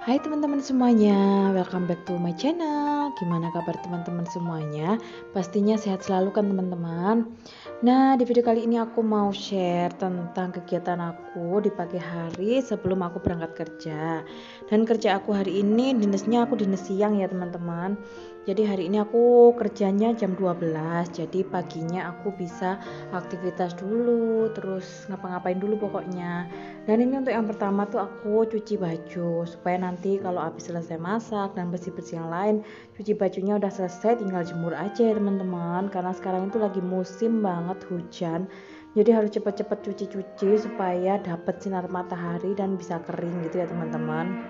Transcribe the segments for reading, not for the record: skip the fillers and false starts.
Hai teman-teman semuanya, welcome back to my channel. Gimana kabar teman-teman semuanya? Pastinya sehat selalu kan teman-teman. Nah, di video kali ini aku mau share tentang kegiatan aku di pagi hari sebelum aku berangkat kerja. Dan kerja aku hari ini dinasnya aku dinas siang ya teman-teman. Jadi hari ini aku kerjanya jam 12. Jadi paginya aku bisa aktivitas dulu, terus ngapa-ngapain dulu pokoknya. Dan ini untuk yang pertama tuh aku cuci baju supaya nanti kalau habis selesai masak dan bersih-bersih yang lain, cuci bajunya udah selesai, tinggal jemur aja ya teman-teman. Karena sekarang itu lagi musim banget hujan, jadi harus cepet-cepet cuci-cuci supaya dapat sinar matahari dan bisa kering gitu ya teman-teman.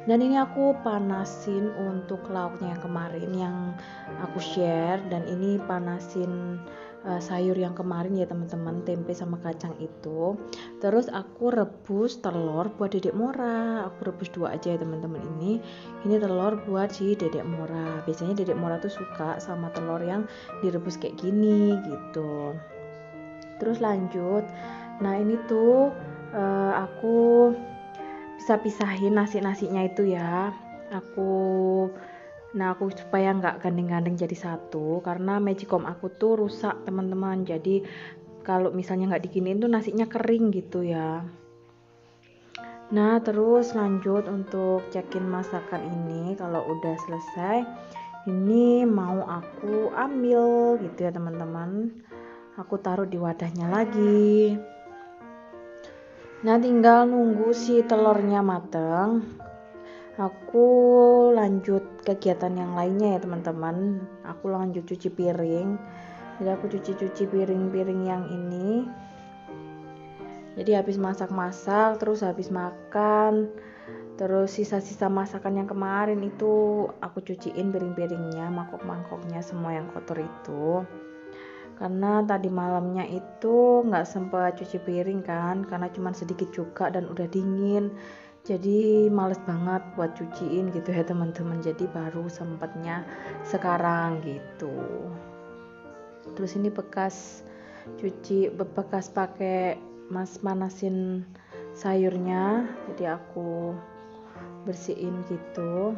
Dan ini aku panasin untuk lauknya yang kemarin yang aku share, dan ini panasin sayur yang kemarin ya teman-teman, tempe sama kacang itu. Terus aku rebus telur buat dedek Mora. Aku rebus 2 aja ya teman-teman. Ini telur buat si dedek Mora. Biasanya dedek Mora tuh suka sama telur yang direbus kayak gini gitu. Terus lanjut, nah ini tuh aku bisa pisahin nasi-nasinya itu ya. Aku supaya nggak gandeng-gandeng jadi satu, karena magicom aku tuh rusak teman-teman. Jadi kalau misalnya nggak diginiin tuh nasinya kering gitu ya. Nah terus lanjut untuk cekin masakan ini. Kalau udah selesai, ini mau aku ambil gitu ya teman-teman. Aku taruh di wadahnya lagi. Nah tinggal nunggu si telurnya mateng, aku lanjut kegiatan yang lainnya ya teman-teman. Aku lanjut cuci piring. Jadi aku cuci piring-piring yang ini. Jadi habis masak-masak, terus habis makan, terus sisa-sisa masakan yang kemarin itu aku cuciin piring-piringnya, mangkok-mangkoknya, semua yang kotor itu. Karena tadi malamnya itu nggak sempat cuci piring kan, karena cuma sedikit juga dan udah dingin. Jadi males banget buat cuciin gitu ya teman-teman. Jadi baru sempatnya sekarang gitu. Terus ini bekas pakai manasin sayurnya, jadi aku bersihin gitu.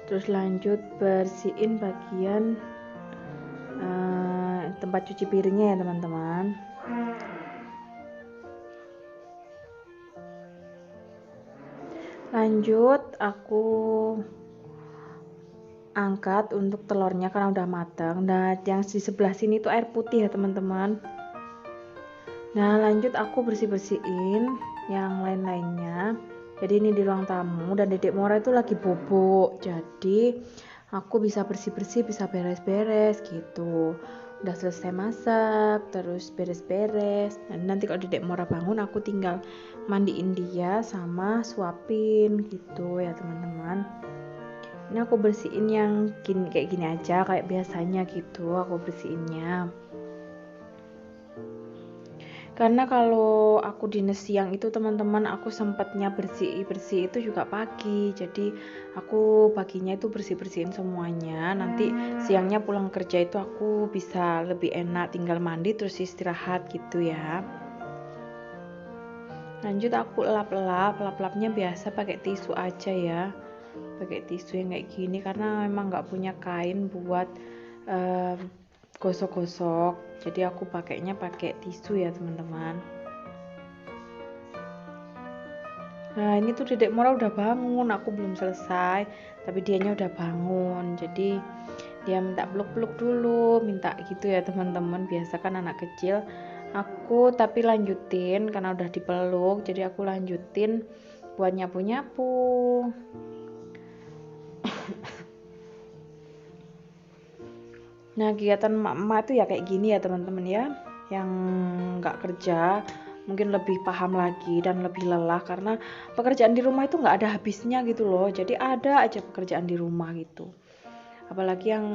Terus lanjut bersihin bagian tempat cuci piringnya ya teman-teman. Lanjut aku angkat untuk telurnya karena udah matang. Nah yang di sebelah sini tuh air putih ya teman-teman. Nah lanjut aku bersih-bersihin yang lain-lainnya. Jadi ini di ruang tamu dan dedek Mora itu lagi bobok, jadi aku bisa bersih-bersih, bisa beres-beres gitu. Udah selesai masak, terus beres-beres. Dan nanti kalau dedek Mora bangun, aku tinggal mandiin dia sama suapin gitu ya teman-teman. Ini aku bersihin yang kayak gini aja, kayak biasanya gitu aku bersihinnya. Karena kalau aku dinas siang itu teman-teman, aku sempatnya bersih itu juga pagi. Jadi aku paginya itu bersihin semuanya. Nanti siangnya pulang kerja itu aku bisa lebih enak tinggal mandi terus istirahat gitu ya. Lanjut aku lap-lapnya biasa pakai tisu aja ya. Pakai tisu yang kayak gini karena memang nggak punya kain buat gosok-gosok, jadi aku pakainya pakai tisu ya teman-teman. Nah ini tuh dedek Mora udah bangun, aku belum selesai tapi dianya udah bangun. Jadi dia minta peluk-peluk dulu, minta gitu ya teman-teman, biasa kan anak kecil. Aku tapi lanjutin karena udah dipeluk, jadi aku lanjutin buat nyapu-nyapu. Nah kegiatan emak-emak itu ya kayak gini ya teman-teman ya, yang nggak kerja mungkin lebih paham lagi dan lebih lelah karena pekerjaan di rumah itu nggak ada habisnya gitu loh. Jadi ada aja pekerjaan di rumah gitu, apalagi yang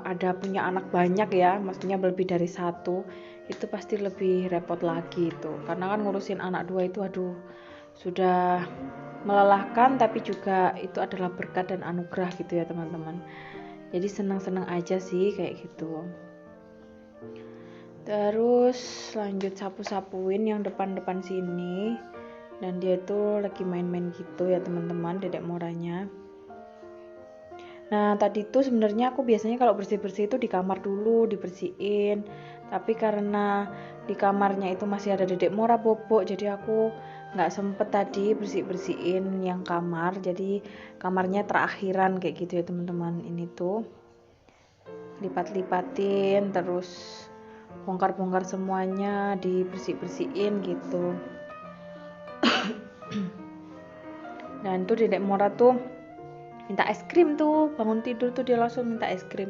ada punya anak banyak ya, maksudnya lebih dari satu, itu pasti lebih repot lagi itu, karena kan ngurusin anak 2 itu aduh sudah melelahkan, tapi juga itu adalah berkat dan anugerah gitu ya teman-teman. Jadi senang-senang aja sih kayak gitu. Terus lanjut sapu-sapuin yang depan-depan sini. Dan dia itu lagi main-main gitu ya teman-teman, dedek moranya. Nah tadi tuh sebenarnya aku biasanya kalau bersih-bersih itu di kamar dulu dibersihin. Tapi karena di kamarnya itu masih ada dedek mora bobok, jadi aku nggak sempet tadi bersih-bersihin yang kamar. Jadi kamarnya terakhiran kayak gitu ya teman-teman. Ini tuh lipat-lipatin, terus bongkar-bongkar semuanya, dibersih-bersihin gitu. Dan tuh dedek Mora tuh minta es krim tuh, bangun tidur tuh dia langsung minta es krim.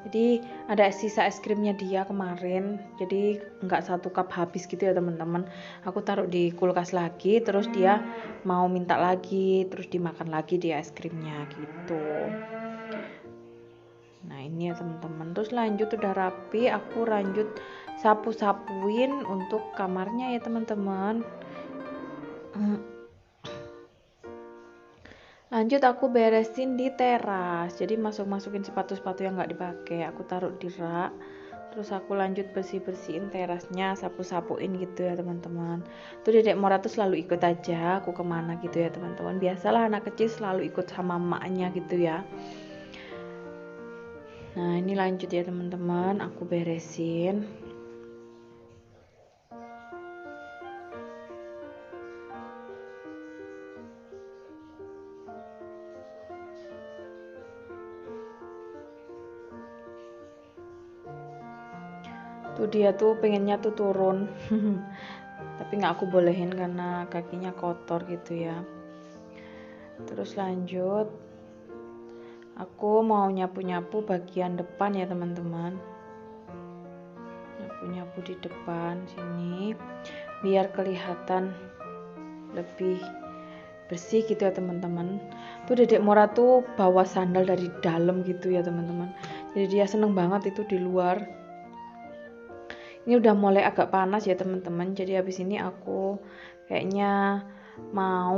Jadi ada sisa es krimnya dia kemarin, jadi nggak 1 cup habis gitu ya teman-teman. Aku taruh di kulkas lagi, terus dia mau minta lagi, terus dimakan lagi dia es krimnya gitu. Nah ini ya teman-teman, terus lanjut udah rapi, aku lanjut sapu-sapuin untuk kamarnya ya teman-teman. Lanjut aku beresin di teras, jadi masukin sepatu-sepatu yang nggak dipakai aku taruh di rak. Terus aku lanjut bersih-bersihin terasnya, sapu-sapuin gitu ya teman-teman. Tuh dedek Mora tuh selalu ikut aja aku kemana gitu ya teman-teman. Biasalah anak kecil selalu ikut sama emaknya gitu ya. Nah ini lanjut ya teman-teman, aku beresin. Tuh dia tuh pengennya tuh turun tapi nggak aku bolehin karena kakinya kotor gitu ya. Terus lanjut aku mau nyapu-nyapu bagian depan ya teman-teman, nyapu-nyapu di depan sini biar kelihatan lebih bersih gitu ya teman-teman. Tuh dedek Mora tuh bawa sandal dari dalam gitu ya teman-teman, jadi dia seneng banget itu di luar. Ini udah mulai agak panas ya teman-teman, jadi habis ini aku kayaknya mau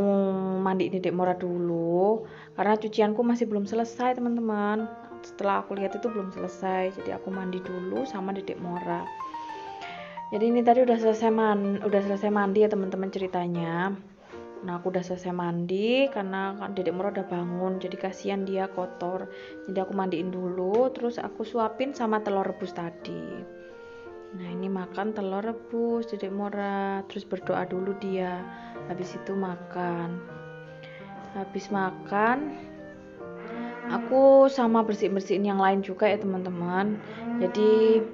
mandi dedek Mora dulu karena cucianku masih belum selesai teman-teman. Setelah aku lihat itu belum selesai, jadi aku mandi dulu sama dedek Mora. Jadi ini tadi udah selesai mandi ya teman-teman ceritanya. Nah aku udah selesai mandi karena kan dedek Mora udah bangun, jadi kasihan dia kotor. Jadi aku mandiin dulu, terus aku suapin sama telur rebus tadi. Nah ini makan telur rebus dedek Mora, terus berdoa dulu dia, habis itu makan. Habis makan aku sama bersihin yang lain juga ya teman-teman. Jadi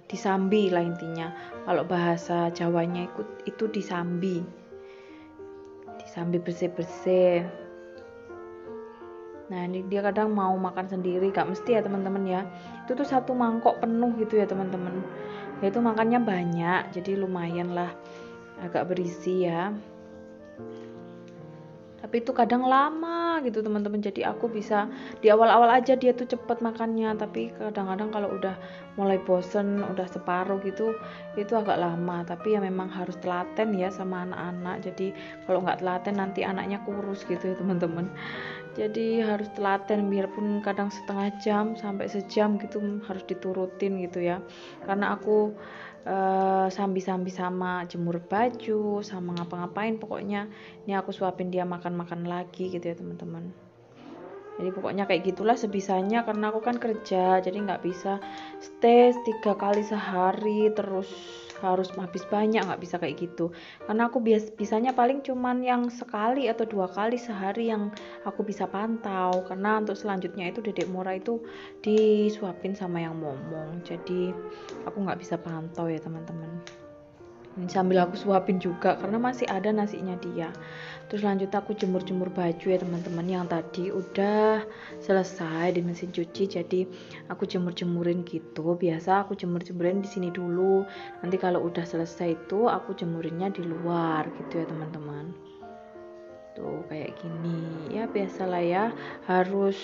disambi lah intinya, kalau bahasa Jawanya itu disambi bersih-bersih. Nah ini dia kadang mau makan sendiri, gak mesti ya teman-teman ya. Itu tuh 1 mangkok penuh gitu ya teman-teman. Ya itu makannya banyak, jadi lumayan lah, agak berisi ya. Tapi itu kadang lama gitu teman-teman, jadi aku bisa di awal-awal aja dia tuh cepet makannya, tapi kadang-kadang kalau udah mulai bosen, udah separuh gitu, itu agak lama. Tapi ya memang harus telaten ya sama anak-anak, jadi kalau nggak telaten nanti anaknya kurus gitu ya teman-teman. Jadi harus telaten, biarpun kadang setengah jam sampai sejam gitu harus diturutin gitu ya, karena aku sambi-sambi sama jemur baju sama ngapa-ngapain, pokoknya ini aku suapin dia makan-makan lagi gitu ya teman-teman. Jadi pokoknya kayak gitulah sebisanya, karena aku kan kerja jadi nggak bisa stay 3 kali sehari terus harus habis banyak, nggak bisa kayak gitu. Karena aku bisanya paling cuman yang sekali atau 2 kali sehari yang aku bisa pantau, karena untuk selanjutnya itu dedek Mora itu disuapin sama yang momong, jadi aku nggak bisa pantau ya teman-teman. Sambil aku suapin juga karena masih ada nasinya dia. Terus lanjut aku jemur-jemur baju ya teman-teman, yang tadi udah selesai di mesin cuci, jadi aku jemur-jemurin gitu. Biasa aku jemur-jemurin di sini dulu, nanti kalau udah selesai itu aku jemurinnya di luar gitu ya teman-teman. Tuh kayak gini ya, biasalah ya, harus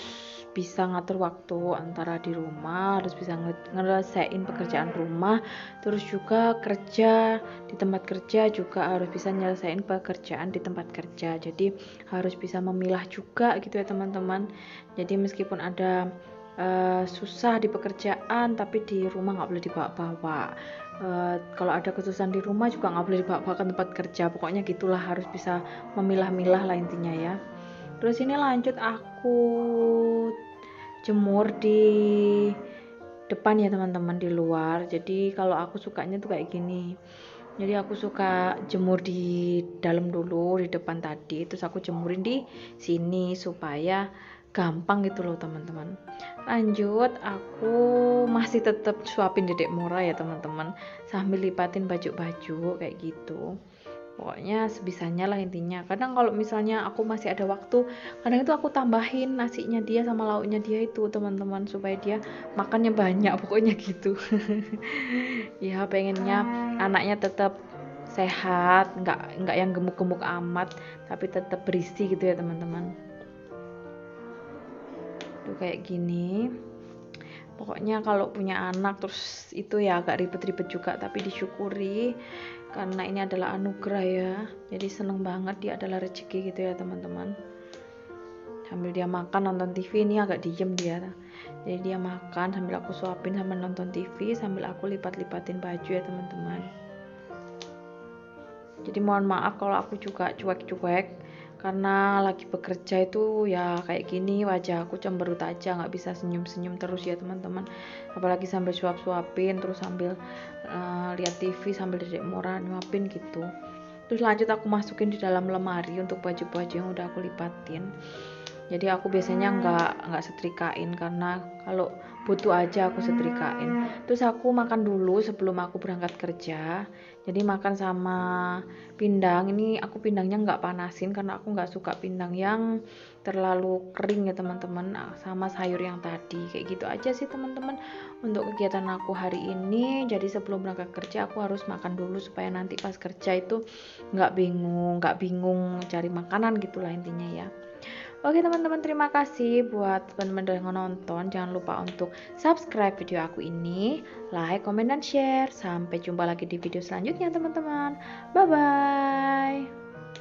bisa ngatur waktu antara di rumah, harus bisa ngelesain pekerjaan rumah, terus juga kerja di tempat kerja juga harus bisa nyelesain pekerjaan di tempat kerja. Jadi harus bisa memilah juga gitu ya teman-teman. Jadi meskipun ada susah di pekerjaan tapi di rumah nggak boleh dibawa-bawa. Kalau ada kesusahan di rumah juga nggak boleh dibawa-bawa ke tempat kerja. Pokoknya gitulah, harus bisa memilah-milah lah intinya ya. Terus ini lanjut aku jemur di depan ya teman-teman, di luar. Jadi kalau aku sukanya tuh kayak gini. Jadi aku suka jemur di dalam dulu, di depan tadi, terus aku jemurin di sini supaya gampang gitu loh teman-teman. Lanjut aku masih tetap suapin dedek Mora ya teman-teman, sambil lipatin baju-baju kayak gitu. Pokoknya sebisanya lah intinya. Kadang kalau misalnya aku masih ada waktu, kadang itu aku tambahin nasinya dia sama lauknya dia itu teman-teman, supaya dia makannya banyak pokoknya gitu. Ya pengennya anaknya tetap sehat, nggak yang gemuk-gemuk amat, tapi tetap berisi gitu ya teman-teman. Tuh kayak gini. Pokoknya kalau punya anak terus itu ya agak ribet-ribet juga, tapi disyukuri karena ini adalah anugerah ya. Jadi seneng banget, dia adalah rezeki gitu ya teman-teman. Sambil dia makan nonton TV, ini agak diem dia. Jadi dia makan sambil aku suapin, sambil nonton TV, sambil aku lipat-lipatin baju ya teman-teman. Jadi mohon maaf kalau aku juga cuek-cuek, karena lagi bekerja itu ya kayak gini, wajah aku cemberut aja, nggak bisa senyum-senyum terus ya teman-teman. Apalagi sambil suap-suapin, terus sambil lihat TV, sambil dedek Mora nyuapin gitu. Terus lanjut aku masukin di dalam lemari untuk baju-baju yang udah aku lipatin. Jadi aku biasanya nggak setrikain, karena kalau butuh aja aku setrikain. Terus aku makan dulu sebelum aku berangkat kerja. Jadi makan sama pindang. Ini aku pindangnya nggak panasin karena aku nggak suka pindang yang terlalu kering ya teman-teman. Sama sayur yang tadi, kayak gitu aja sih teman-teman untuk kegiatan aku hari ini. Jadi sebelum berangkat kerja aku harus makan dulu supaya nanti pas kerja itu nggak bingung cari makanan gitulah intinya ya. Oke teman-teman, terima kasih buat teman-teman yang nonton. Jangan lupa untuk subscribe video aku ini, like, komen, dan share. Sampai jumpa lagi di video selanjutnya teman-teman. Bye-bye.